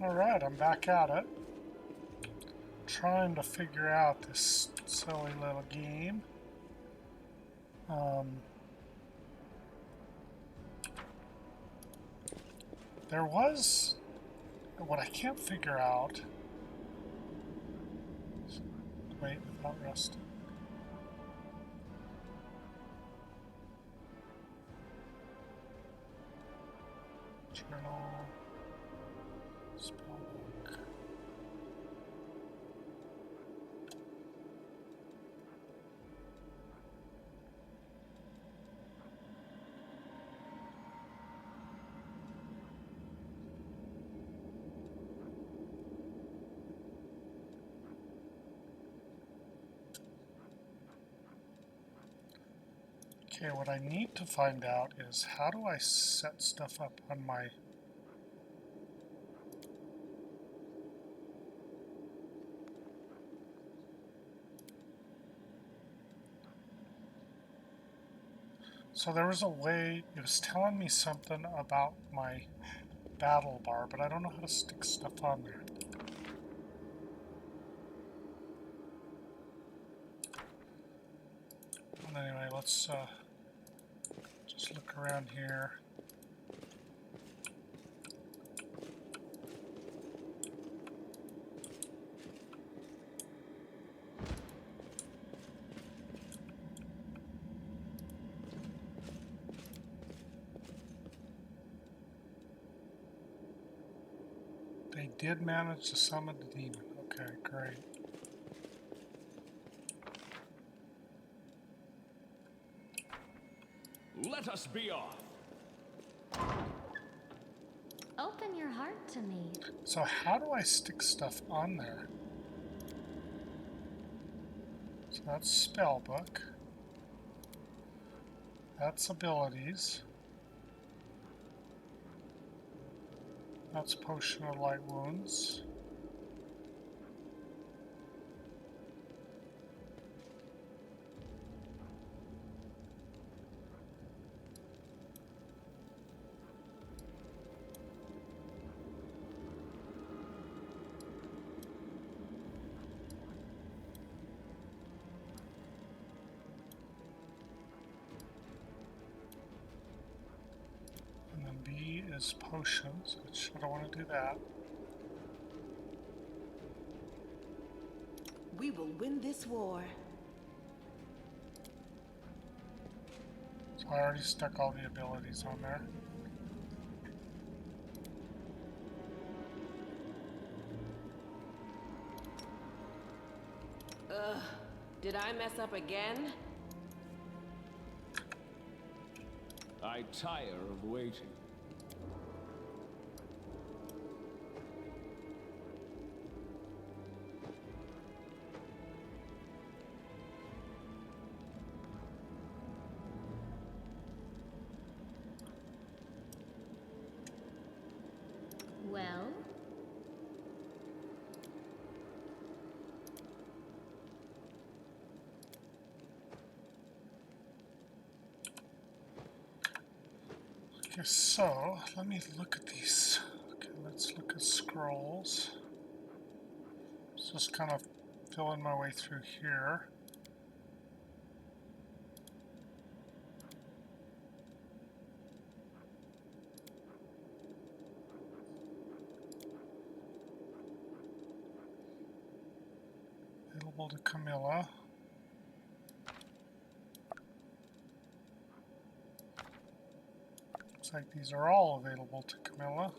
Alright, I'm back at it. Trying to figure out this silly little game. There was... What I can't figure out... Wait, without resting. Journal... Spellbook... Okay, what I need to find out is how do I set stuff up on my... So there was a way, it was telling me something about my battle bar, but I don't know how to stick stuff on there. And anyway, let's just look around here. They did manage to summon the demon. Okay, great. Let us be off. Open your heart to me. So how do I stick stuff on there? So that's spellbook. That's abilities. That's potion of light wounds. And then B is potions, which I don't want to do that. We will win this war. So I already stuck all the abilities on there. Ugh, did I mess up again? I tire of waiting. Well, Okay, so let me look at these. Okay, let's look at scrolls. Just kind of filling my way through here. Available to Camilla. Looks like these are all available to Camilla.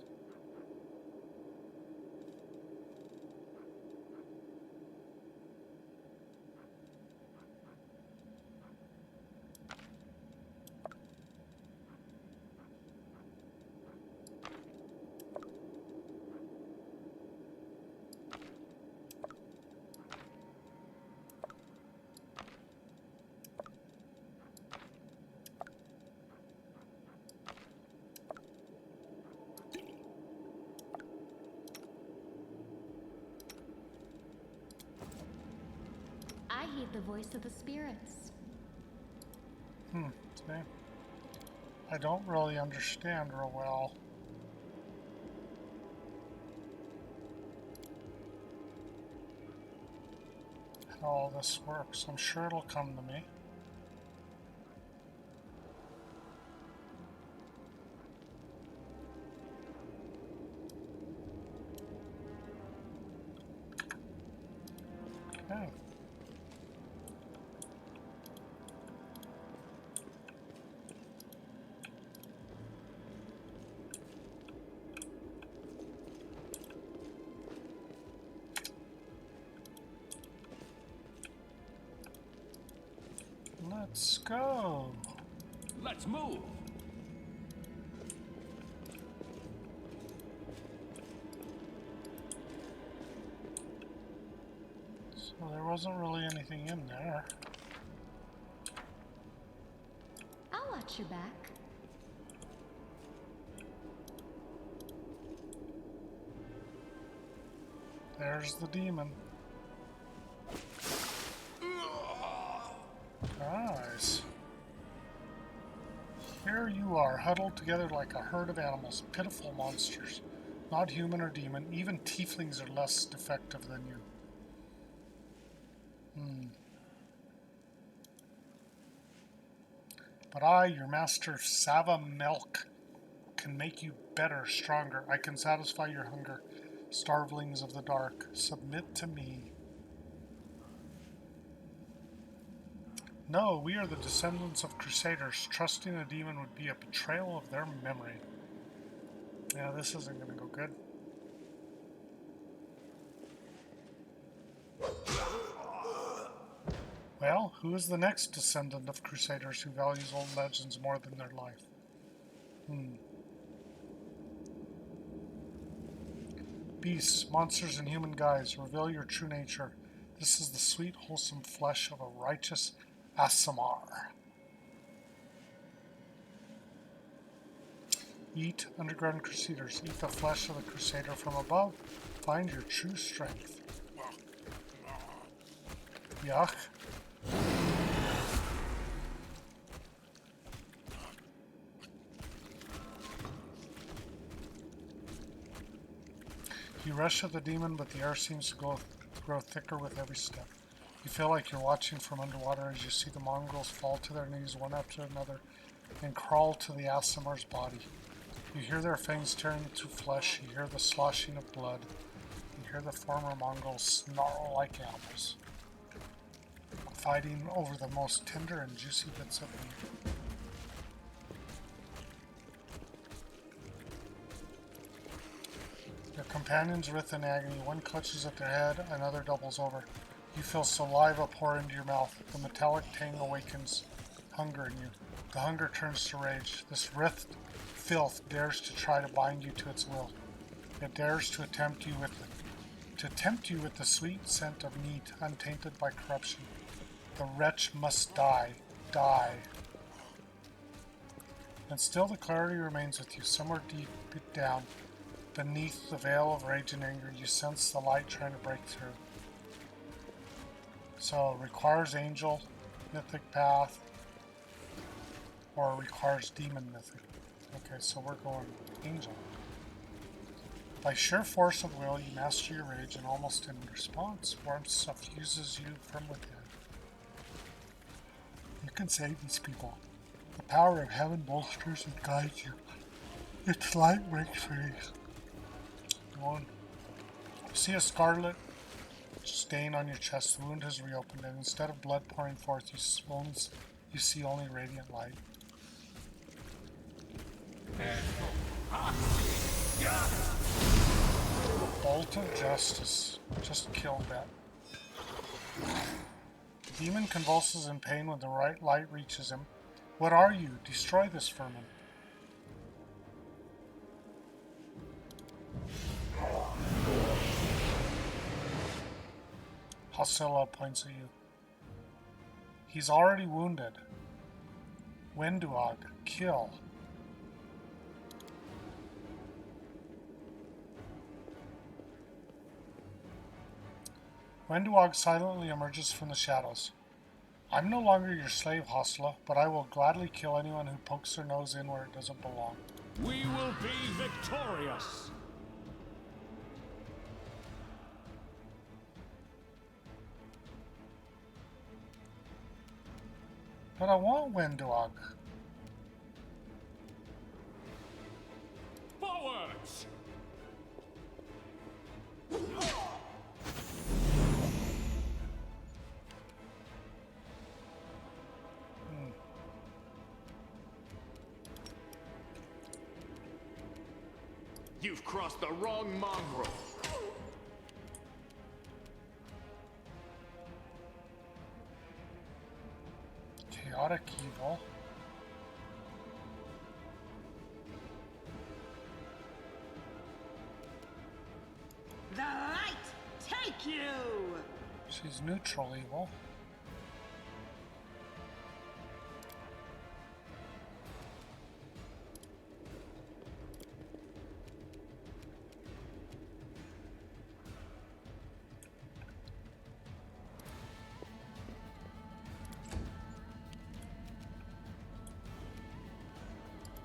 I heed the voice of the spirits. See? I don't really understand real well. how all this works. I'm sure it'll come to me. Okay. Let's go. Let's move. So there wasn't really anything in there. I'll watch your back. There's the demon. Nice. Here you are, huddled together like a herd of animals, pitiful monsters. Not human or demon, even tieflings are less defective than you. But I, your master Sava Melk, can make you better, stronger. I can satisfy your hunger. Starvelings of the dark, submit to me. No, we are the descendants of crusaders. Trusting a demon would be a betrayal of their memory. Yeah, this isn't going to go good. Well, who is the next descendant of crusaders who values old legends more than their life? Beasts, monsters, and human guise, reveal your true nature. This is the sweet, wholesome flesh of a righteous Asimar. Eat, underground crusaders. Eat the flesh of the crusader from above. Find your true strength. Yuck. You rush at the demon, but the air seems to grow thicker with every step. You feel like you're watching from underwater as you see the mongrels fall to their knees one after another and crawl to the Asimar's body. You hear their fangs tearing through flesh, you hear the sloshing of blood, you hear the former mongrels snarl like animals, fighting over the most tender and juicy bits of meat. Your companions writhe in agony. One clutches at their head, another doubles over. You feel saliva pour into your mouth. The metallic tang awakens hunger in you. The hunger turns to rage. This writhed filth dares to try to bind you to its will. It dares to tempt you with the sweet scent of meat untainted by corruption. The wretch must die. Die. And still the clarity remains with you. Somewhere deep down, beneath the veil of rage and anger, you sense the light trying to break through. So it requires angel, mythic path, or it requires demon mythic. Okay, so we're going angel. By sheer force of will, you master your rage, and almost in response, warmth suffuses you from within. You can save these people. The power of heaven bolsters and guides you. Its light breaks free. You see a scarlet stain on your chest. The wound has reopened, and instead of blood pouring forth, you see only radiant light. Bolt of Justice. Just killed that. The demon convulses in pain when the right light reaches him. What are you? Destroy this vermin. Hostilla points at you. He's already wounded. Wenduog, kill. Wenduog silently emerges from the shadows. I'm no longer your slave, Hostilla, but I will gladly kill anyone who pokes their nose in where it doesn't belong. We will be victorious. But I want Windog. Forwards! You've crossed the wrong mongrel. Chaotic evil. The light take you! She's neutral evil.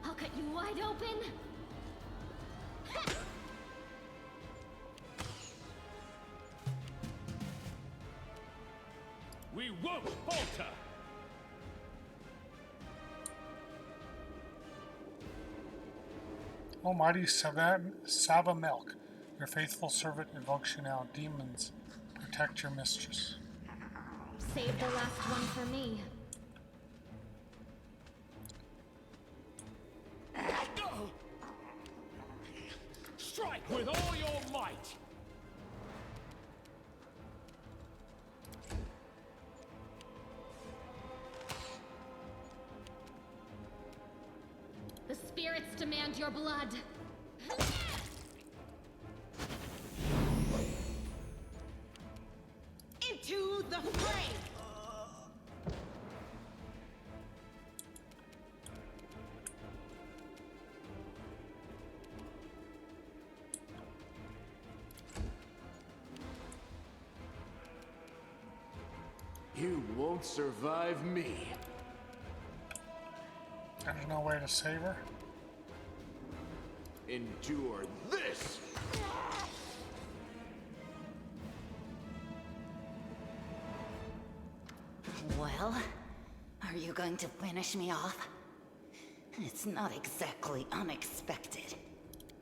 I'll cut you wide open. We won't falter! Almighty Sava Milk, your faithful servant invokes you now. Demons, protect your mistress. Save the last one for me. Strike with all your might! The spirits demand your blood. Into the fray! You won't survive me. There's no way to save her. Endure this! Well, are you going to finish me off? It's not exactly unexpected.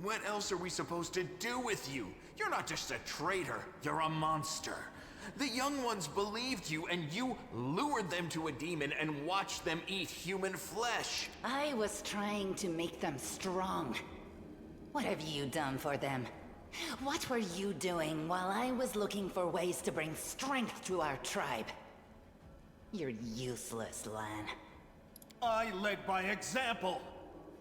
What else are we supposed to do with you? You're not just a traitor, you're a monster. The young ones believed you, and you lured them to a demon and watched them eat human flesh. I was trying to make them strong. What have you done for them? What were you doing while I was looking for ways to bring strength to our tribe? You're useless, Lan. I led by example.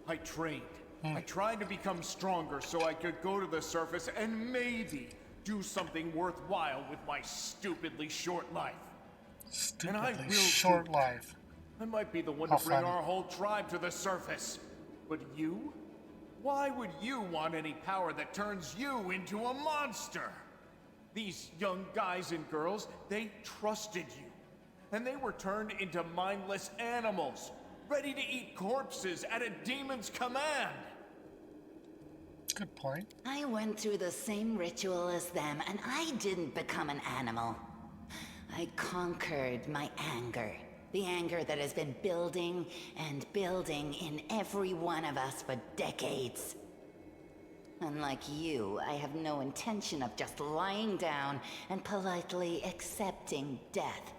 I trained. I tried to become stronger so I could go to the surface and maybe do something worthwhile with my stupidly short life. Stupidly short life. I might be the one How to bring funny. our whole tribe to the surface. But you? Why would you want any power that turns you into a monster? These young guys and girls, they trusted you. And they were turned into mindless animals, ready to eat corpses at a demon's command. Good point. I went through the same ritual as them, and I didn't become an animal. I conquered my anger. The anger that has been building and building in every one of us for decades. Unlike you, I have no intention of just lying down and politely accepting death.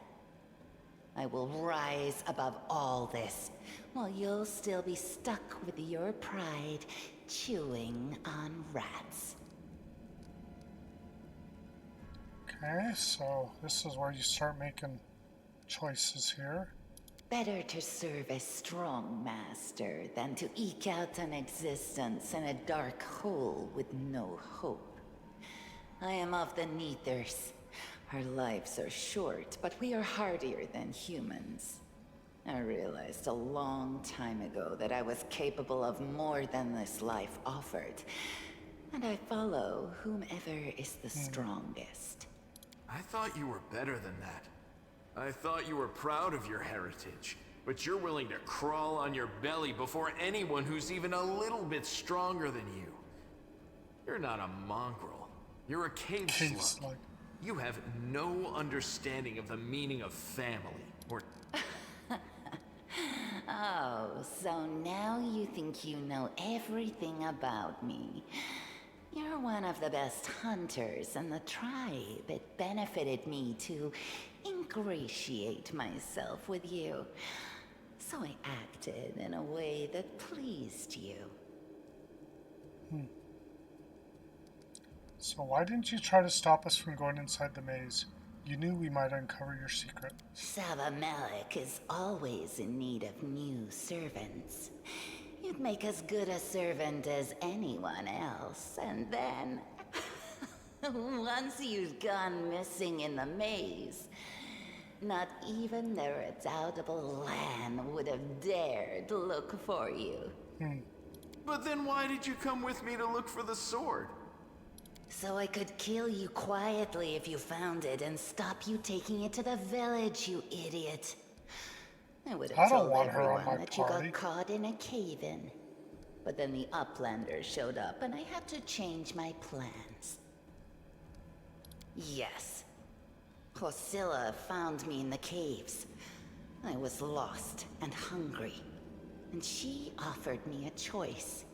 I will rise above all this, while you'll still be stuck with your pride, chewing on rats. Okay, so this is where you start making choices here. Better to serve a strong master than to eke out an existence in a dark hole with no hope. I am of the Neathers. Our lives are short, but we are hardier than humans. I realized a long time ago that I was capable of more than this life offered. And I follow whomever is the strongest. I thought you were better than that. I thought you were proud of your heritage, but you're willing to crawl on your belly before anyone who's even a little bit stronger than you. You're not a mongrel. You're a cave slug. You have no understanding of the meaning of family, or... Oh, so now you think you know everything about me. You're one of the best hunters in the tribe. It benefited me to ingratiate myself with you. So I acted in a way that pleased you. So why didn't you try to stop us from going inside the maze? You knew we might uncover your secret. Savamelek is always in need of new servants. You'd make as good a servant as anyone else, and then... once you'd gone missing in the maze, not even the redoubtable Lan would have dared look for you. But then why did you come with me to look for the sword? So I could kill you quietly if you found it and stop you taking it to the village, you idiot. I would have I don't told want her on everyone my that you party. got caught in a cave-in. But then the Uplanders showed up and I had to change my plans. Yes. Hosilla found me in the caves. I was lost and hungry. And she offered me a choice.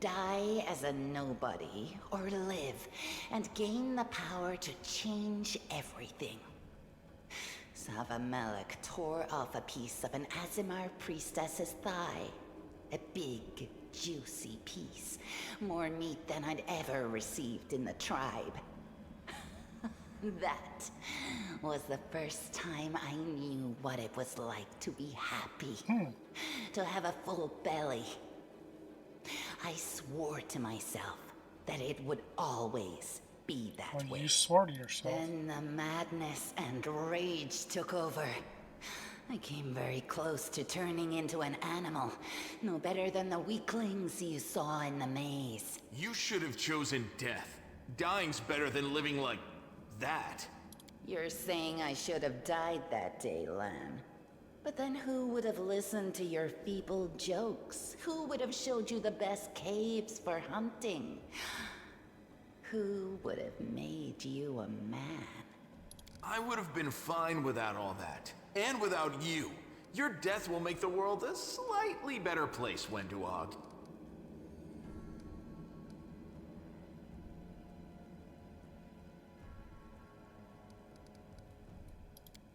Die as a nobody, or live, and gain the power to change everything. Savamelek tore off a piece of an Azimar priestess's thigh. A big, juicy piece. More meat than I'd ever received in the tribe. That was the first time I knew what it was like to be happy. To have a full belly. I swore to myself that it would always be that When way. you swore to yourself. Then the madness and rage took over. I came very close to turning into an animal, no better than the weaklings you saw in the maze. You should have chosen death. Dying's better than living like that. You're saying I should have died that day, Lan. But then who would have listened to your feeble jokes? Who would have showed you the best caves for hunting? Who would have made you a man? I would have been fine without all that. And without you. Your death will make the world a slightly better place, Wenduog.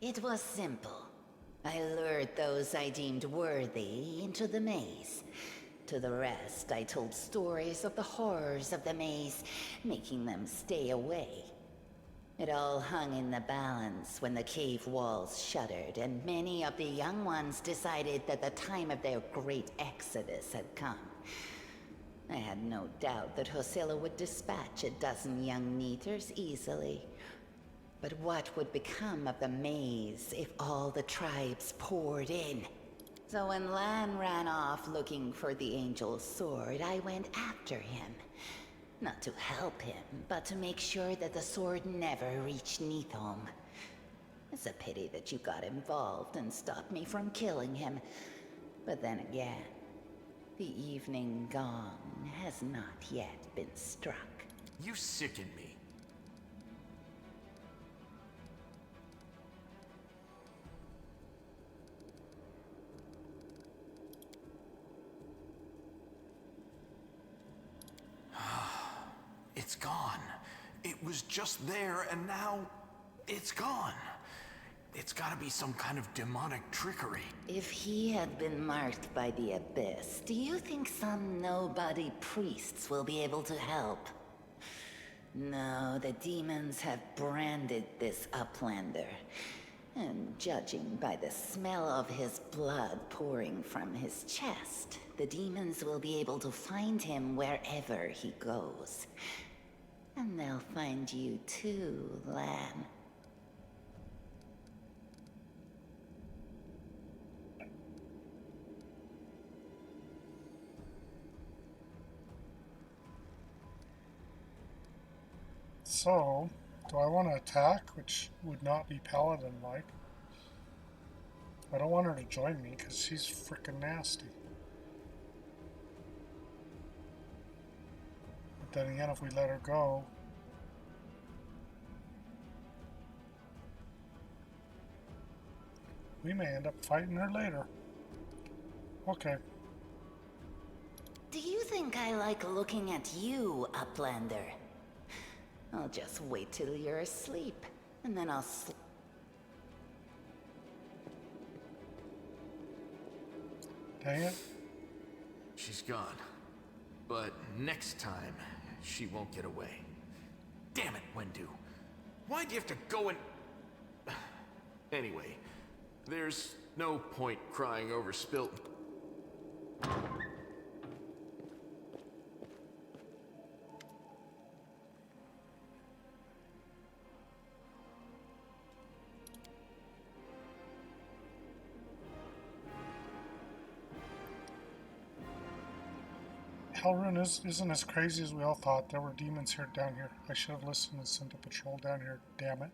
It was simple. I lured those I deemed worthy into the maze. To the rest, I told stories of the horrors of the maze, making them stay away. It all hung in the balance when the cave walls shuttered, and many of the young ones decided that the time of their great exodus had come. I had no doubt that Hosilla would dispatch a dozen young Neaters easily. But what would become of the maze if all the tribes poured in? So when Lan ran off looking for the Angel's sword, I went after him. Not to help him, but to make sure that the sword never reached Neathholm. It's a pity that you got involved and stopped me from killing him. But then again, the evening gong has not yet been struck. You sicken me. It's gone. It was just there, and now it's gone. It's gotta be some kind of demonic trickery. If he had been marked by the Abyss, do you think some nobody priests will be able to help? No, the demons have branded this Uplander. And judging by the smell of his blood pouring from his chest, the demons will be able to find him wherever he goes. And they'll find you too, Lan. So, do I want to attack, which would not be paladin-like? I don't want her to join me, because she's freaking nasty. But then again, if we let her go... we may end up fighting her later. Okay. Do you think I like looking at you, Uplander? I'll just wait till you're asleep, and then I'll Dang it. She's gone. But next time, she won't get away. Damn it, Wendu. Why'd you have to go and... Anyway, there's no point crying over spilt... Helrun isn't as crazy as we all thought. There were demons here down here. I should have listened and sent a patrol down here. Damn it.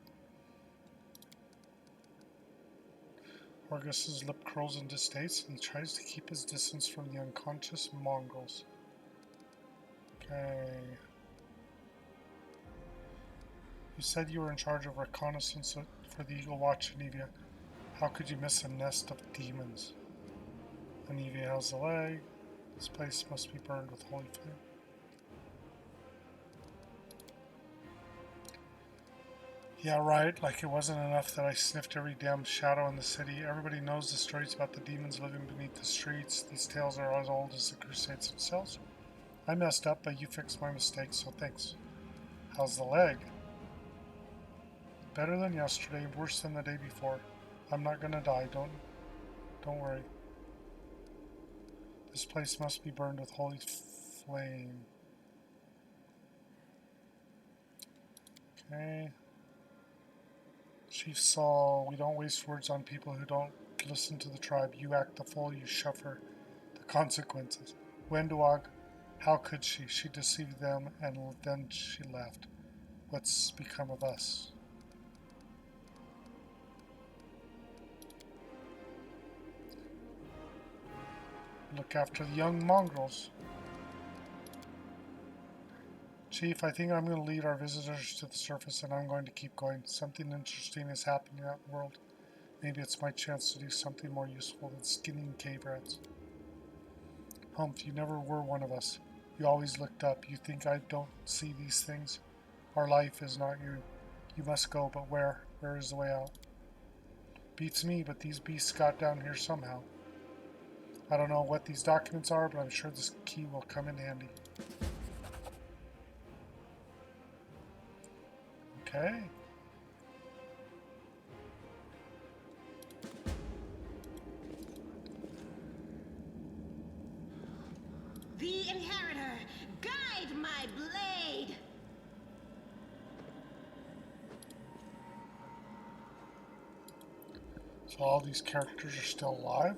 Orgus's lip curls into states and he tries to keep his distance from the unconscious mongrels. Okay. You said you were in charge of reconnaissance for the Eagle Watch in Evia. How could you miss a nest of demons? Anivia has the leg. This place must be burned with holy flame. Yeah, right. Like it wasn't enough that I sniffed every damn shadow in the city. Everybody knows the stories about the demons living beneath the streets. These tales are as old as the Crusades themselves. I messed up, but you fixed my mistake, so thanks. How's the leg? Better than yesterday, worse than the day before. I'm not gonna die, don't worry. This place must be burned with holy flame. Okay. Chief Saul, we don't waste words on people who don't listen to the tribe. You act the fool, you suffer the consequences. Wenduag, how could she? She deceived them and then she left. What's become of us? Look after the young mongrels. Chief, I think I'm going to lead our visitors to the surface and I'm going to keep going. Something interesting is happening in that world. Maybe it's my chance to do something more useful than skinning cave rats. Humph, you never were one of us. You always looked up. You think I don't see these things? Our life is not you. You must go, but where? Where is the way out? Beats me, but these beasts got down here somehow. I don't know what these documents are, but I'm sure this key will come in handy. Okay. The Inheritor, guide my blade! So all these characters are still alive?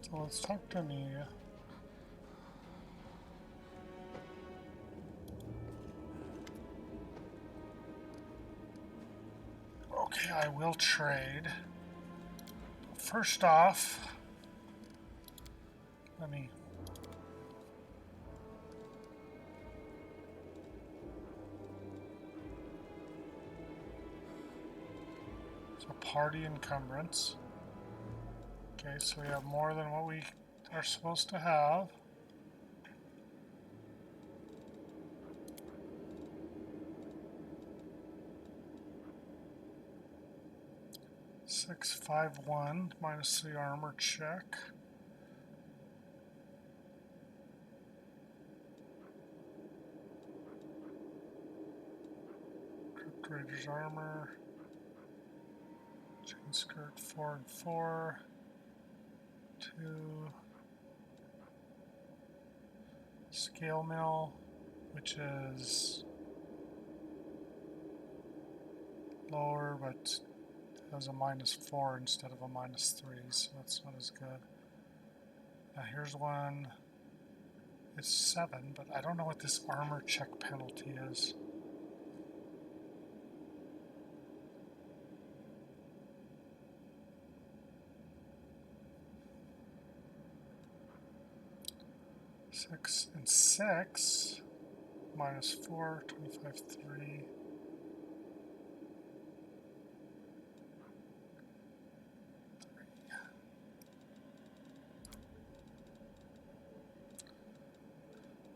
So let's talk to Amelia. Okay, I will trade. First off, let me... So party encumbrance. Okay, so we have more than what we are supposed to have. $651 minus the armor check. Crypt Raider's armor. Chain skirt 4 and 4. 2. Scale mill, which is lower, but it has a -4 instead of a -3, so that's not as good. Now here's one. It's 7, but I don't know what this armor check penalty is. Six and 6, -4, 25, 3.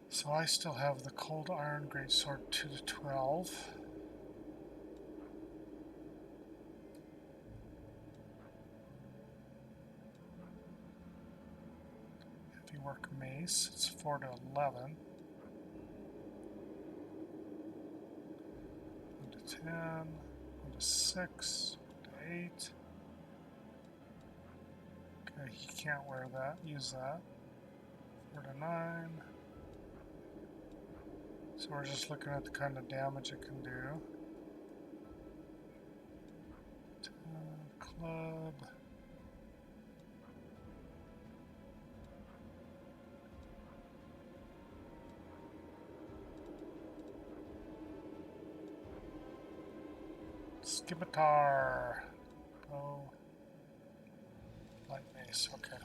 So I still have the Cold Iron Greatsword 2 to 12. Heavy Work Mace, it's 4 to 11. 1 to 10, 1 to 6, 1 to 8. Okay, he can't wear that, use that. 4 to 9. So we're just looking at the kind of damage it can do. 10, club. Scimitar. Oh. Light mace, okay.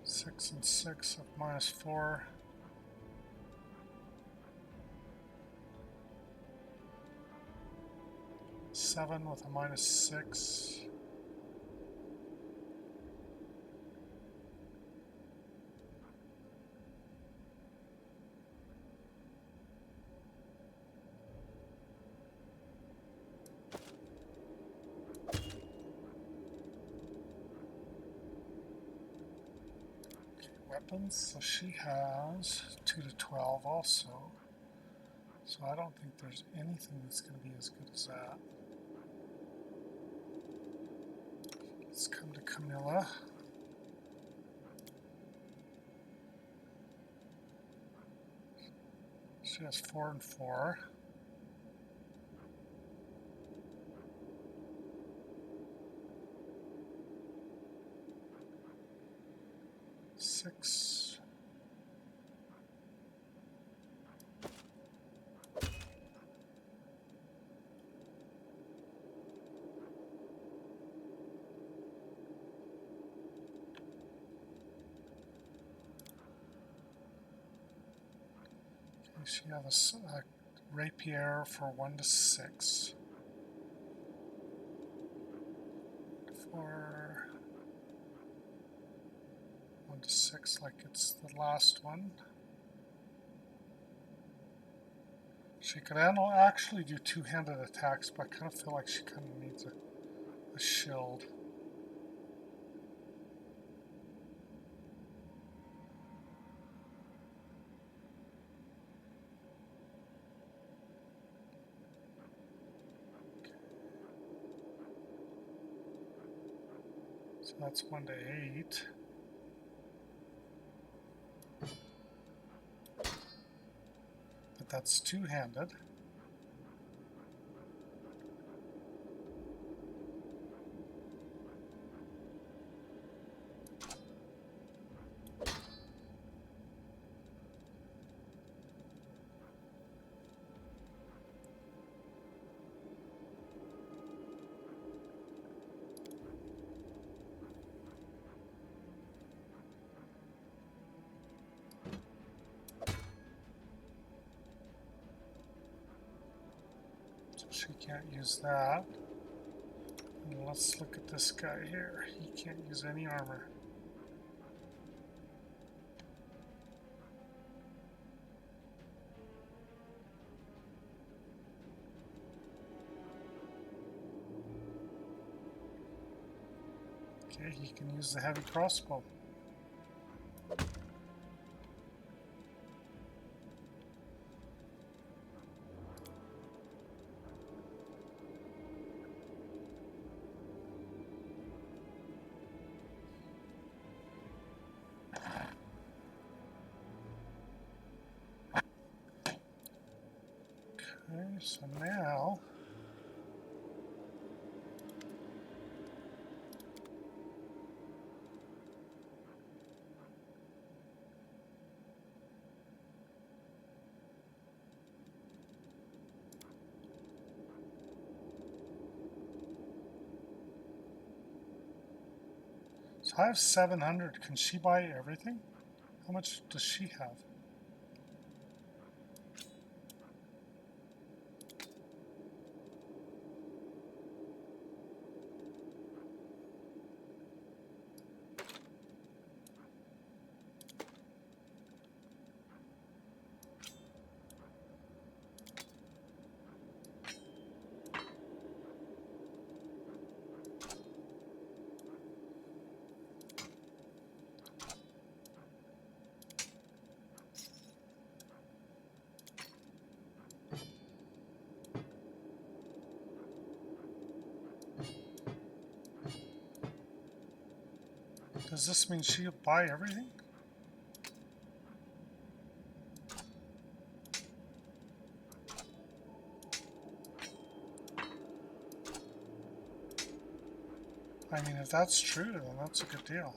Six and 6 of -4. Seven with a -6. Weapons, so she has 2 to 12 also. So I don't think there's anything that's going to be as good as that. Let's come to Camilla. She has 4 and 4. Six. Okay, she has a rapier for 1 to 6. For 1 to 6, like it's the last one. She could actually do two-handed attacks, but I kind of feel like she kind of needs a shield. So that's 1 to 8. But that's two-handed. She can't use that. And let's look at this guy here. He can't use any armor. Okay, he can use the heavy crossbow. so now... So I have 700. Can she buy everything? How much does she have? Does this mean she'll buy everything? I mean, if that's true, then that's a good deal.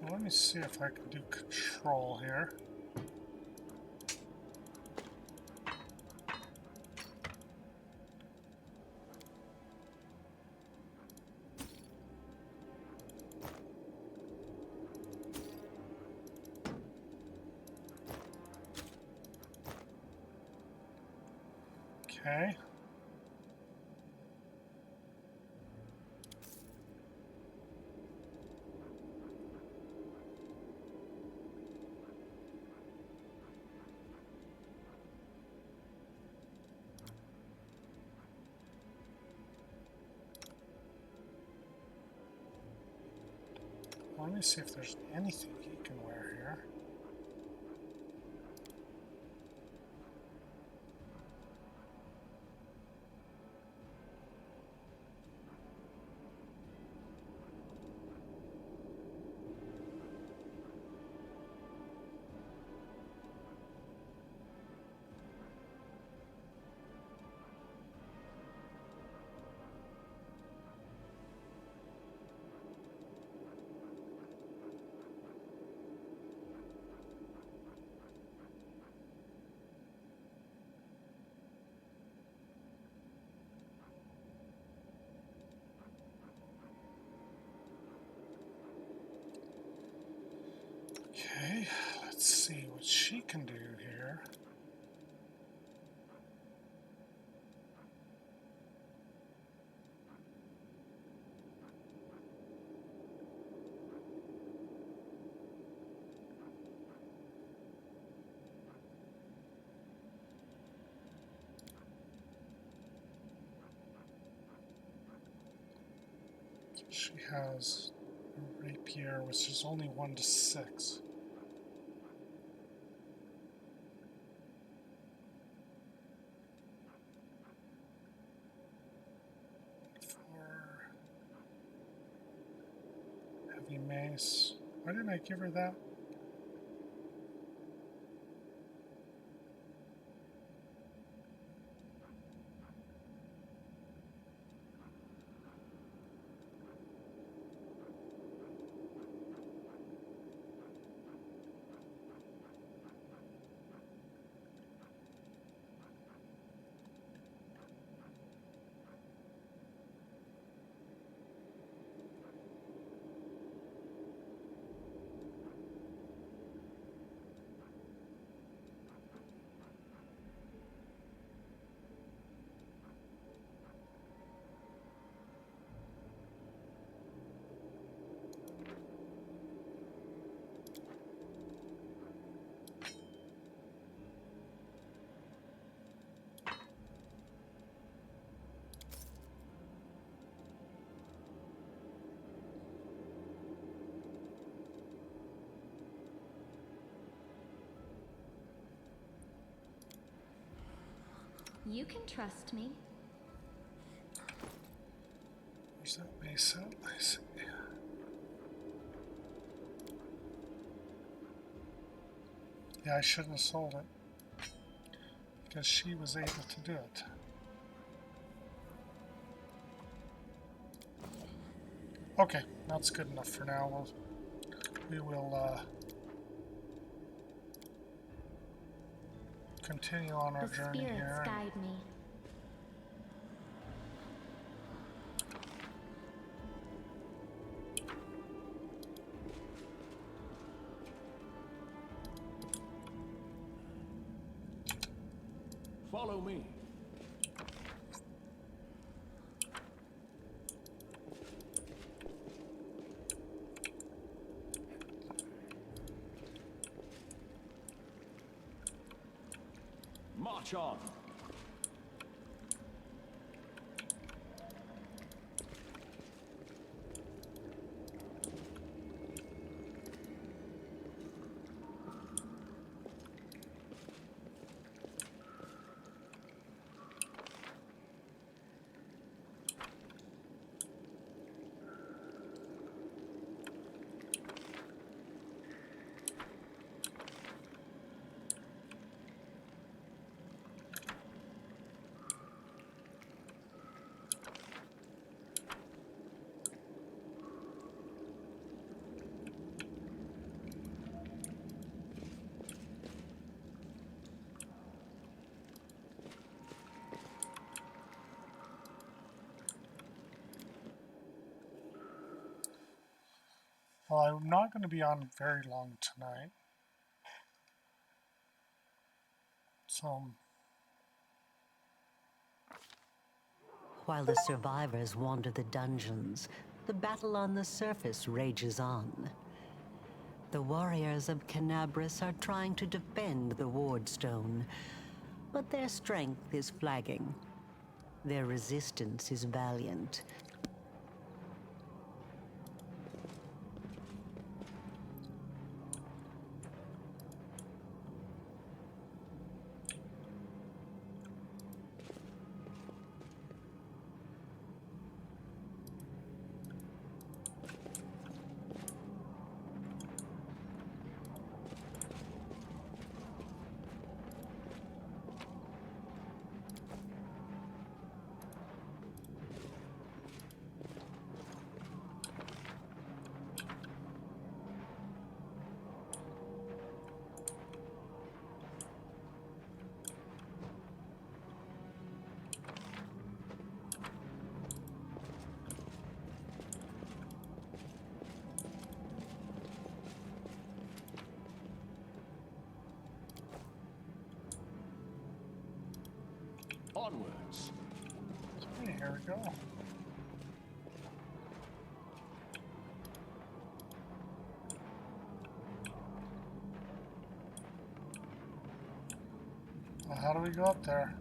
Well, let me see if I can do control here. Okay. Let me see if there's anything he can wear here. Okay, let's see what she can do here. She has a rapier, which is only 1 to 6. For heavy mace. Why didn't I give her that? You can trust me. Where's that mace at? I see. Yeah, I shouldn't have sold it. Because she was able to do it. Okay, that's good enough for now. We will continue on our The journey spirits here. guide me. Follow me. March on. Well, I'm not going to be on very long tonight. So, While the survivors wander the dungeons, the battle on the surface rages on. The warriors of Canabras are trying to defend the Wardstone, but their strength is flagging. Their resistance is valiant. Onwards. hey, here we go. Well, how do we go up there?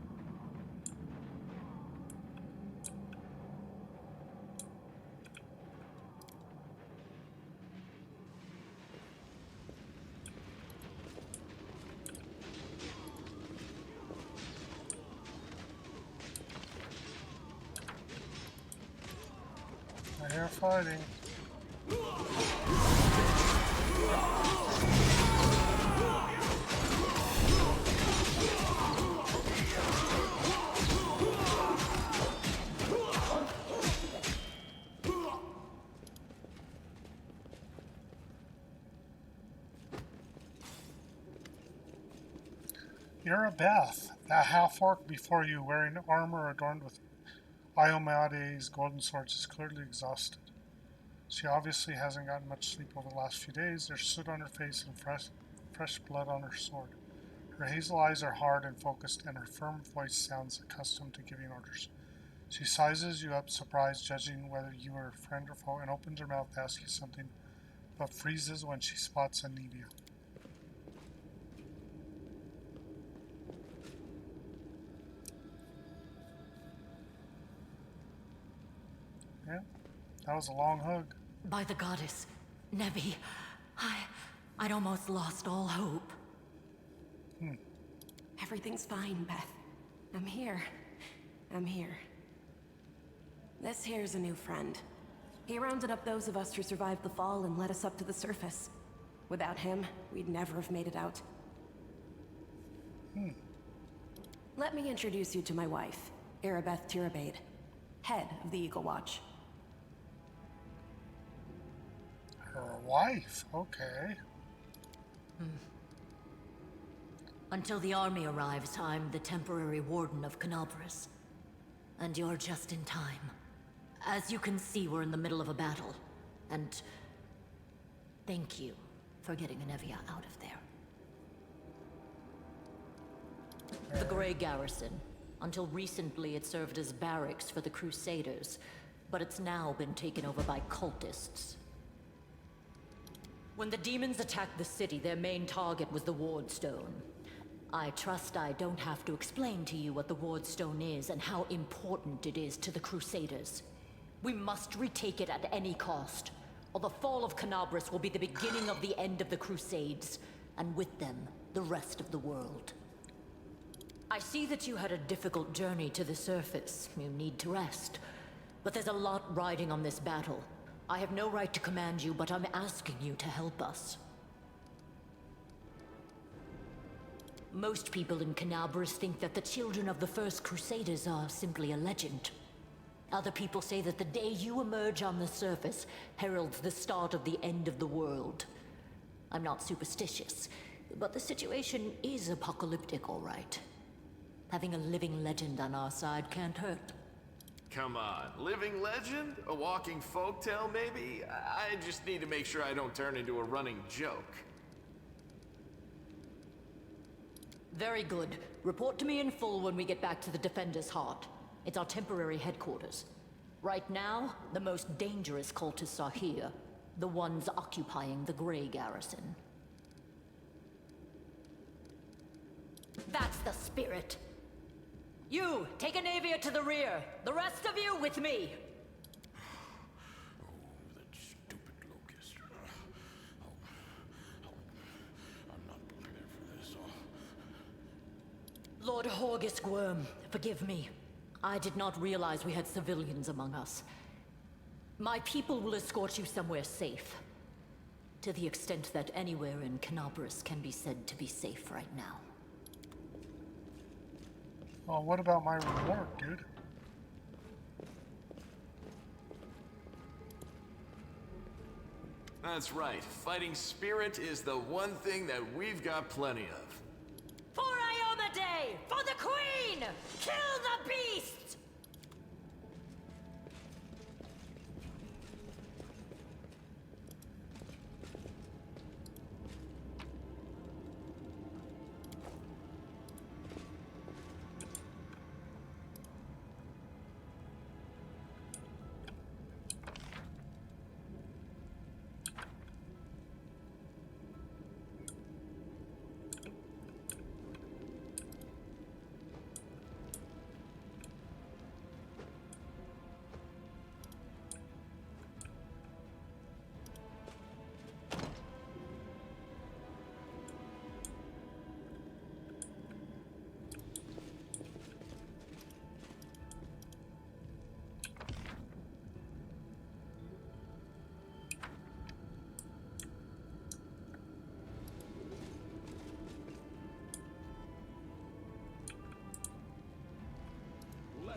I hear fighting. You're a Beth, that half-orc before you, wearing armor adorned with Iomade's golden swords, is clearly exhausted. She obviously hasn't gotten much sleep over the last few days. There's soot on her face and fresh blood on her sword. Her hazel eyes are hard and focused, and her firm voice sounds accustomed to giving orders. She sizes you up, surprised, judging whether you are friend or foe, and opens her mouth to ask you something, but freezes when she spots Anivia. Yeah, that was a long hug. By the goddess, Nevi, I'd almost lost all hope. Everything's fine, Beth. I'm here. This here's a new friend. He rounded up those of us who survived the fall and led us up to the surface. Without him, we'd never have made it out. Let me introduce you to my wife, Arabeth Tirabade, head of the Eagle Watch. Her wife, okay. Until the army arrives, I'm the temporary warden of Canalbras. And you're just in time. As you can see, we're in the middle of a battle. And thank you for getting Anevia out of there. The Grey Garrison. Until recently, it served as barracks for the Crusaders, but it's now been taken over by cultists. When the demons attacked the city, their main target was the Wardstone. I trust I don't have to explain to you what the Wardstone is and how important it is to the Crusaders. We must retake it at any cost, or the fall of Canabras will be the beginning of the end of the Crusades, and with them, the rest of the world. I see that you had a difficult journey to the surface. You need to rest. But there's a lot riding on this battle. I have no right to command you, but I'm asking you to help us. Most people in Canabras think that the children of the First Crusaders are simply a legend. Other people say that the day you emerge on the surface heralds the start of the end of the world. I'm not superstitious, but the situation is apocalyptic, all right. Having a living legend on our side can't hurt. Come on, living legend? A walking folktale, maybe? I just need to make sure I don't turn into a running joke. Very good. Report to me in full when we get back to the Defender's Heart. It's our temporary headquarters. Right now, the most dangerous cultists are here. The ones occupying the Grey Garrison. That's the spirit. You, take Anevia to the rear. The rest of you with me. That stupid locust. I'm not prepared for this. Lord Horgus Gwyrm, forgive me. I did not realize we had civilians among us. My people will escort you somewhere safe. To the extent that anywhere in Canabras can be said to be safe right now. Well, what about my reward, dude? That's right. Fighting spirit is the one thing that we've got plenty of. For Iomedae! For the Queen! Kill the beasts!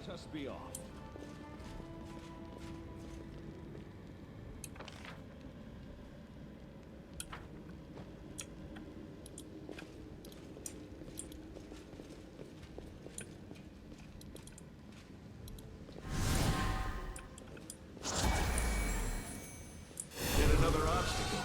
Let us be off. Yet another obstacle.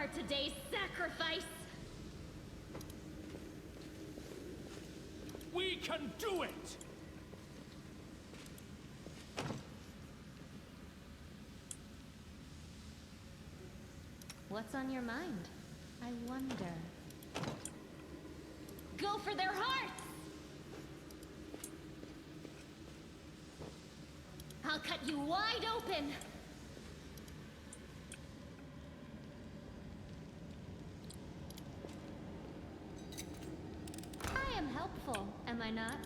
for today's sacrifice. We can do it! What's on your mind? I wonder. Go for their hearts! I'll cut you wide open! I am helpful, am I not?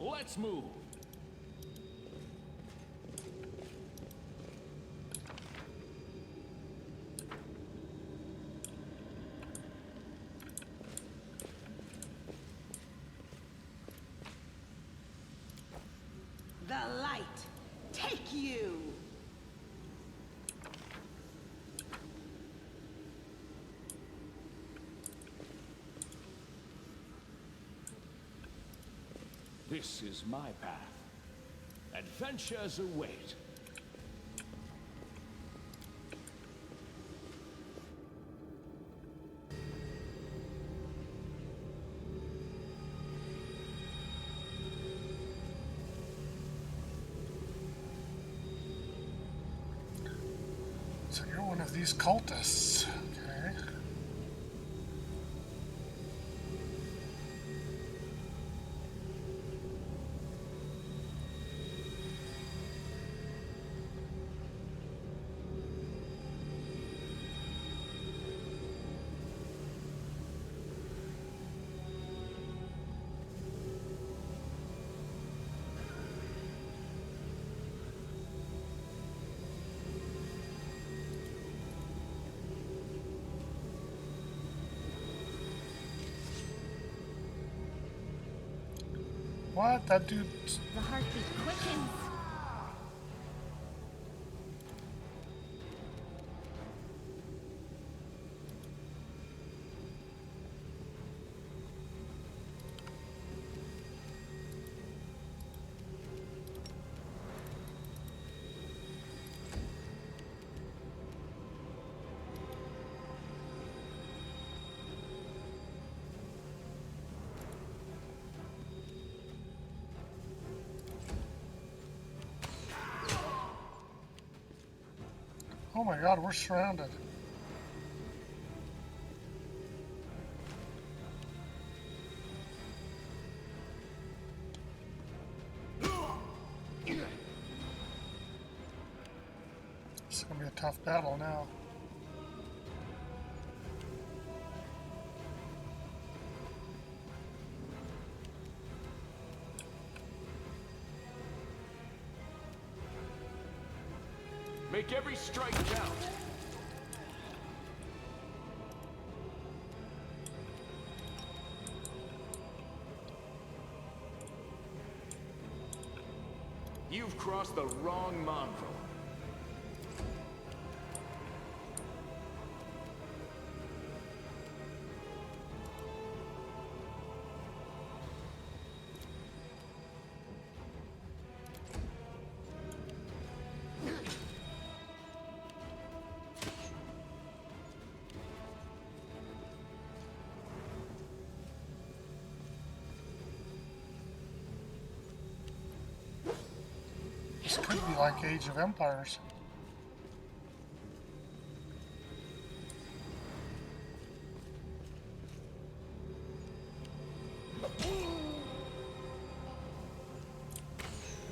Let's move! The light, take you! This is my path. Adventures await. So you're one of these cultists. Okay. What? That dude... The heartbeat quickens. Oh my god, we're surrounded. It's gonna be a tough battle now. Make every strike count. You've crossed the wrong mongrel. This could be like Age of Empires.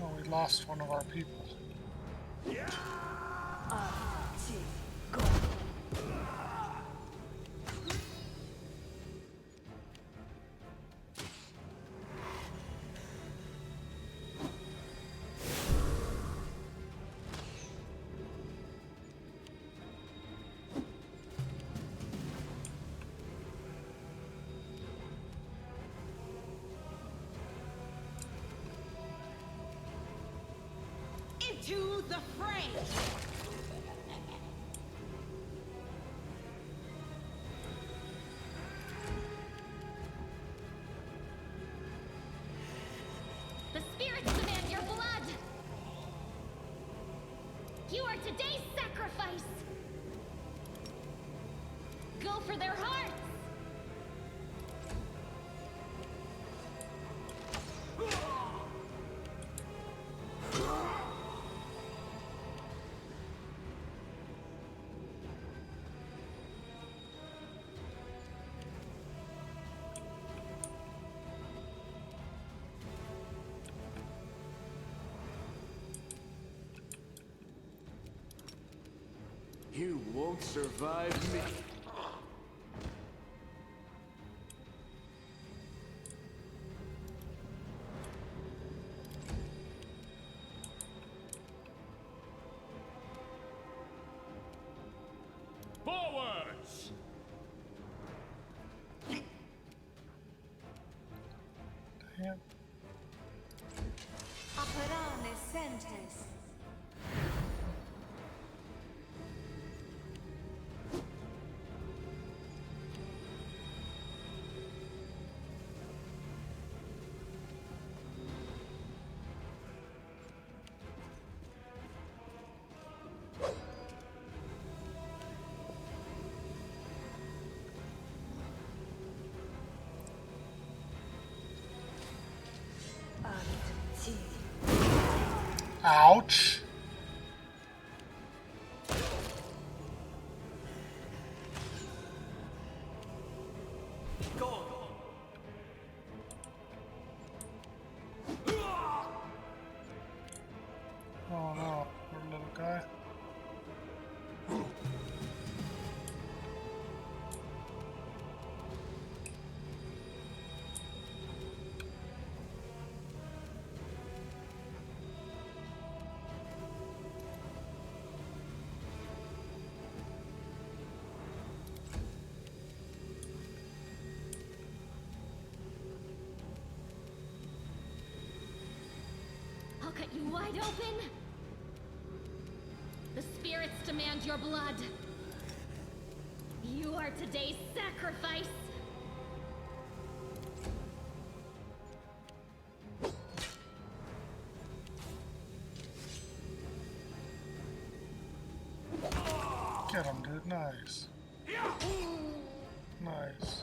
Oh, we lost one of our people. To the fray! The spirits demand your blood! You are today's sacrifice! Go for their hearts! You won't survive me. Forwards! Damn. Operane sentes. Ouch. Oh no, poor little guy. I'll cut you wide open! The spirits demand your blood! You are today's sacrifice! Get him, dude. Nice. Nice.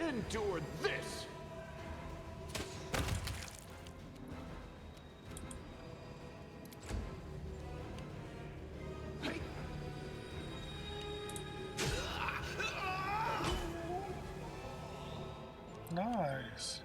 Endure this! Nice.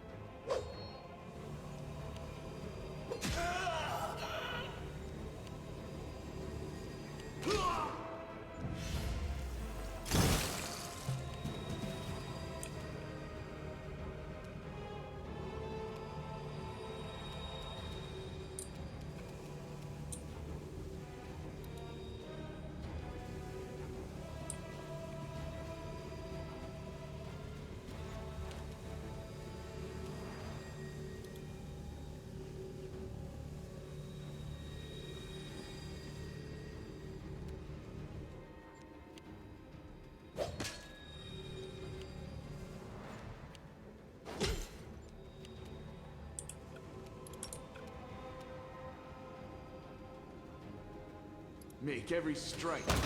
Make every strike count.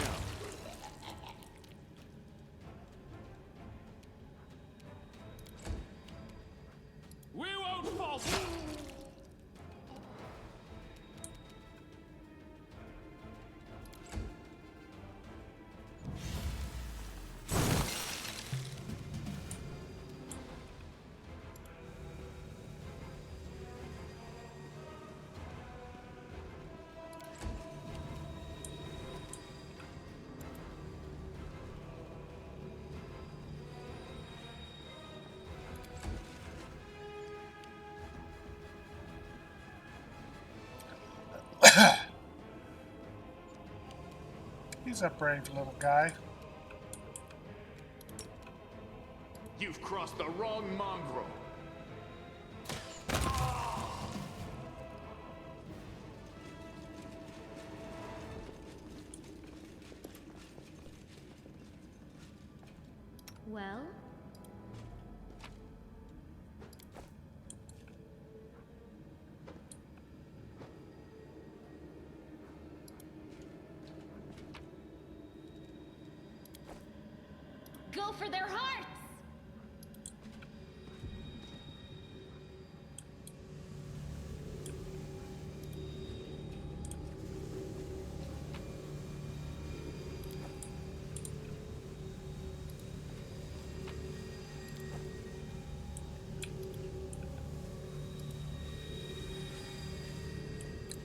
We won't falter! He's a brave little guy. You've crossed the wrong mongrel. Well? Go for their hearts!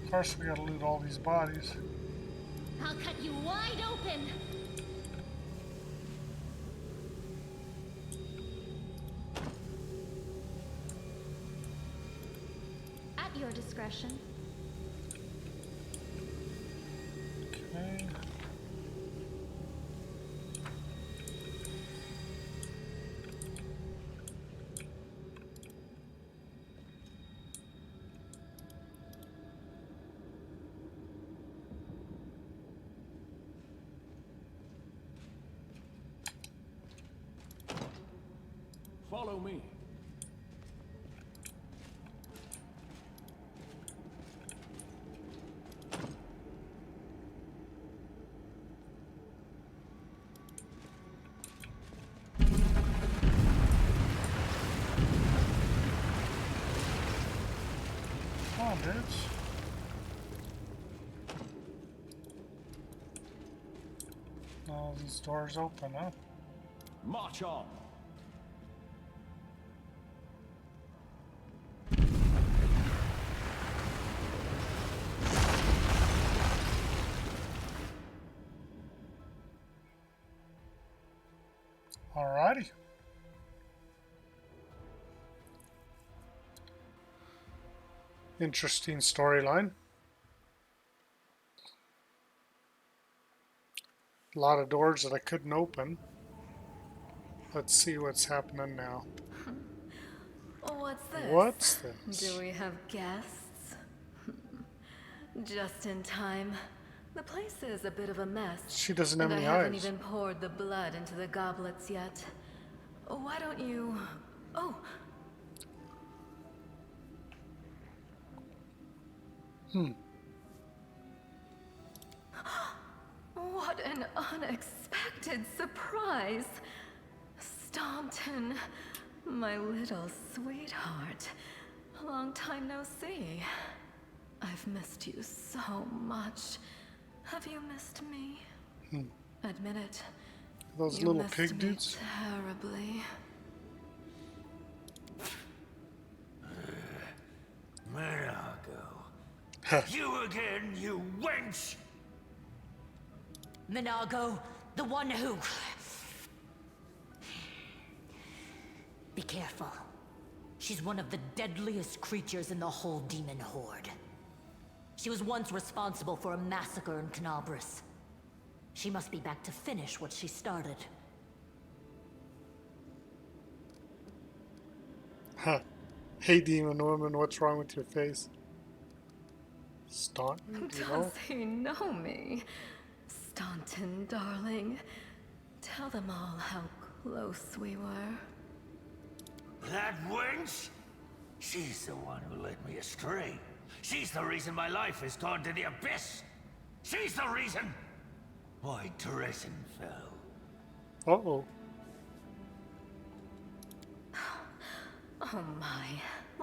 Of course, we gotta loot all these bodies. I'll cut you wide open! At your discretion. Okay. Follow me. Come on, bitch. Oh, these doors open, huh? March on. Alrighty. Interesting storyline. A lot of doors that I couldn't open. Let's see what's happening now. What's this? What's this? Do we have guests? Just in time. The place is a bit of a mess. She doesn't have and any I haven't eyes. even poured the blood into the goblets yet. Why don't you... Oh! What an unexpected surprise! Staunton, my little sweetheart. Long time no see. I've missed you so much. Have you missed me? Admit it. Those You little missed pig me dudes? terribly. Minago. You again, you wench! Minago, the one who... Be careful. She's one of the deadliest creatures in the whole demon horde. She was once responsible for a massacre in Canabris. She must be back to finish what she started. Huh. Hey, demon woman, what's wrong with your face? Staunton, do you know? Does he know me? Staunton, darling. Tell them all how close we were. That wench? She's the one who led me astray. She's the reason my life has gone to the abyss. She's the reason why Teresen fell. Uh-oh. Oh my,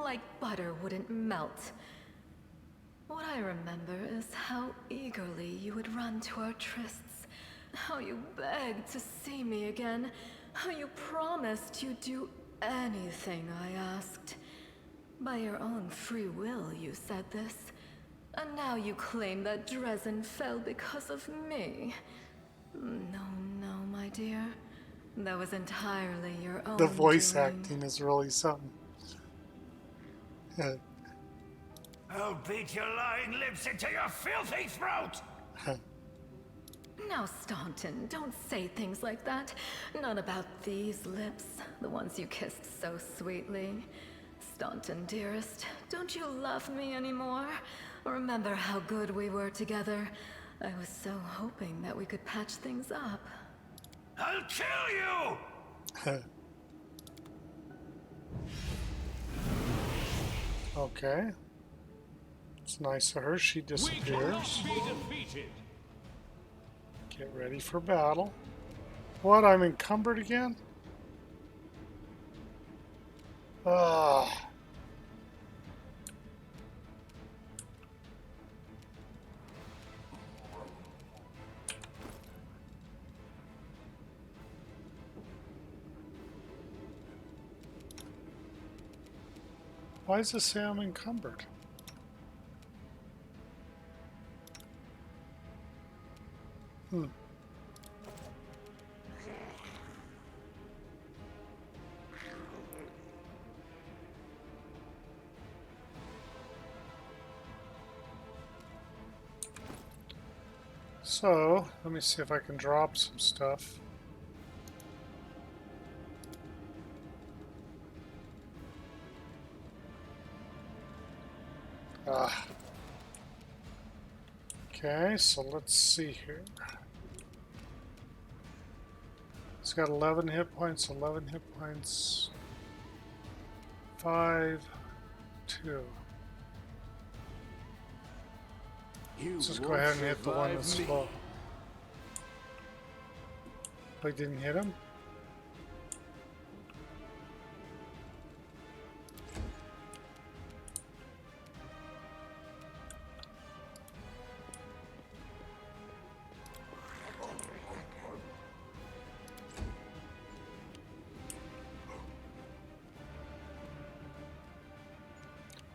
like butter wouldn't melt. What I remember is how eagerly you would run to our trysts, how you begged to see me again, how you promised you'd do anything I asked. By your own free will, you said this. And now you claim that Dresden fell because of me. No, no, my dear. That was entirely your own The voice doing. acting is really something. I'll beat your lying lips into your filthy throat! Now, Staunton, don't say things like that. Not about these lips, the ones you kissed so sweetly. Staunton, dearest, don't you love me anymore? Remember how good we were together? I was so hoping that we could patch things up. I'll kill you! Okay. It's nice of her. She disappears. Get ready for battle. What? I'm encumbered again? Ah. Why does it say I'm encumbered? So, let me see if I can drop some stuff. Ah. Okay, so let's see here. It's got 11 hit points, 11 hit points. 5, 2. Let's just go ahead and hit the one that's low. I didn't hit him.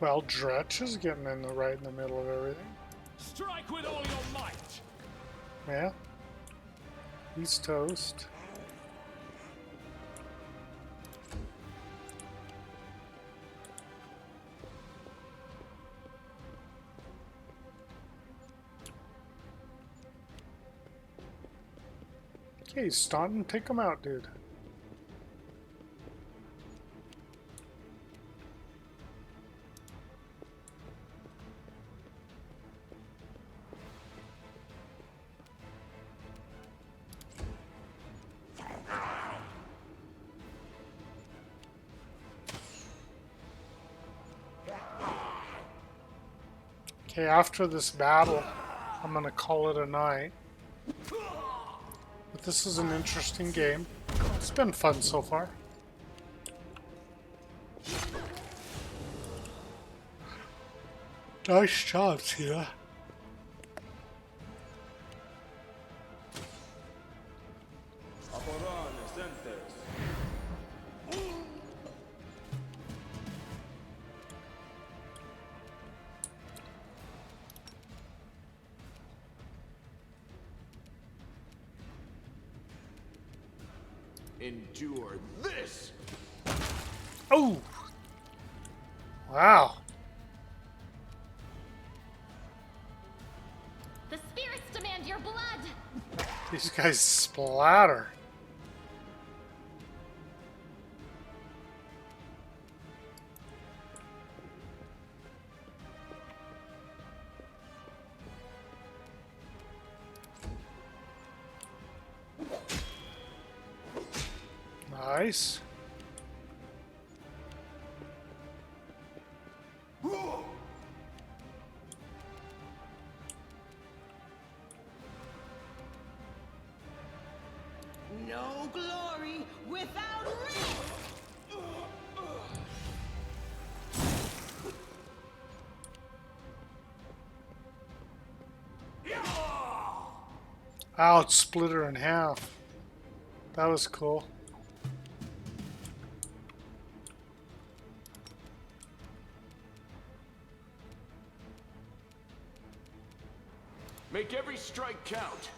Well, Dretch is getting in the right in the middle of everything. Strike with all your might. Yeah. He's toast. Okay, Staunton, take him out, dude. Okay, after this battle, I'm gonna call it a night. But this is an interesting game. It's been fun so far. Nice job, Tia. Endure this! Oh! Wow. The spirits demand your blood! These guys splatter. Nice. No glory without risk! Ow, it split her in half. That was cool. Make every strike count.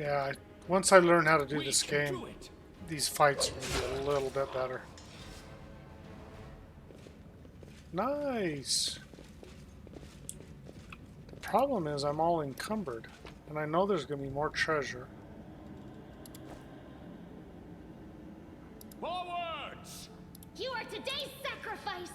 Yeah, once I learn how to do this game, these fights will be a little bit better. Nice! The problem is I'm all encumbered, and I know there's going to be more treasure. Forwards! You are today's sacrifice!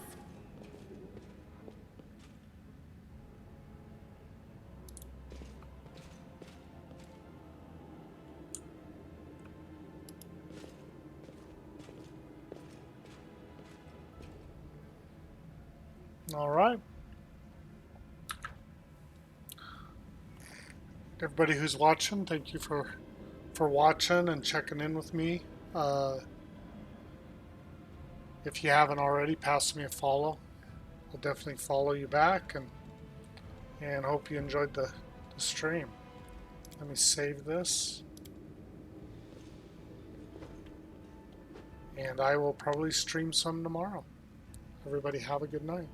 All right. Everybody who's watching, thank you for watching and checking in with me. If you haven't already, pass me a follow. I'll definitely follow you back, and hope you enjoyed the stream. Let me save this. And I will probably stream some tomorrow. Everybody have a good night.